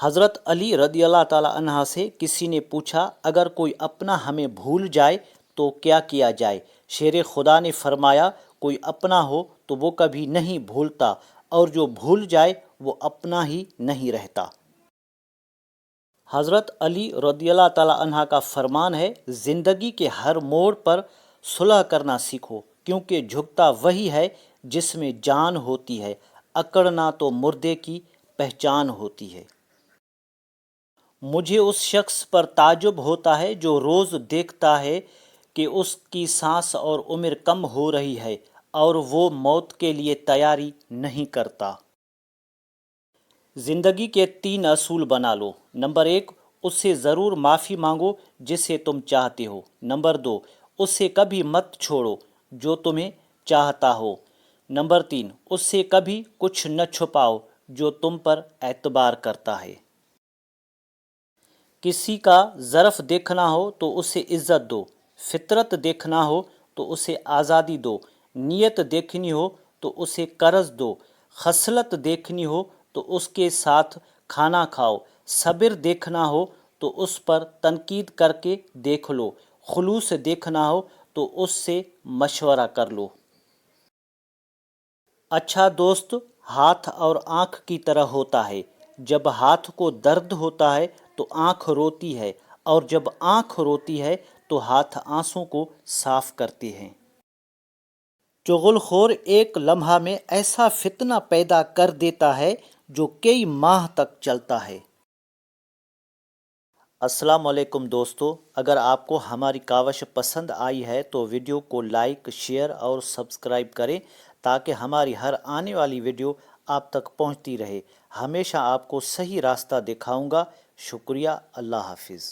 हज़रत अली रदी अल्लाह ताला अन्हा से किसी ने पूछा, अगर कोई अपना हमें भूल जाए तो क्या किया जाए। शेर खुदा ने फरमाया, कोई अपना हो तो वो कभी नहीं भूलता, और जो भूल जाए वो अपना ही नहीं रहता। हज़रत अली रदी अल्लाह ताला अन्हा का फरमान है, ज़िंदगी के हर मोड़ पर सुलह करना सीखो, क्योंकि झुकता वही है जिसमें जान होती है, अकड़ना तो मुर्दे की पहचान होती है। मुझे उस शख्स पर ताजुब होता है जो रोज़ देखता है कि उसकी सांस और उम्र कम हो रही है और वो मौत के लिए तैयारी नहीं करता। ज़िंदगी के 3 असूल बना लो। नंबर 1, उससे ज़रूर माफ़ी मांगो जिसे तुम चाहते हो। नंबर 2, उससे कभी मत छोड़ो जो तुम्हें चाहता हो। नंबर 3, उससे कभी कुछ न छुपाओ जो तुम पर एतबार करता है। किसी का ज़रफ़ देखना हो तो उसे इज़्ज़त दो, फितरत देखना हो तो उसे आज़ादी दो, नीयत देखनी हो तो उसे कर्ज़ दो, खसलत देखनी हो तो उसके साथ खाना खाओ, सब्र देखना हो तो उस पर तनकीद करके देख लो, खुलूस देखना हो तो उससे मशवरा कर लो। अच्छा दोस्त हाथ और आँख की तरह होता है। जब हाथ को दर्द होता है तो आँख रोती है, और जब आँख रोती है तो हाथ आंसू को साफ करते हैं। चुगलखोर एक लम्हा में ऐसा फितना पैदा कर देता है जो कई माह तक चलता है। अस्सलाम वालेकुम दोस्तों, अगर आपको हमारी कावश पसंद आई है तो वीडियो को लाइक, शेयर और सब्सक्राइब करें, ताकि हमारी हर आने वाली वीडियो आप तक पहुंचती रहे। हमेशा आपको सही रास्ता दिखाऊंगा। शुक्रिया। अल्लाह हाफिज़।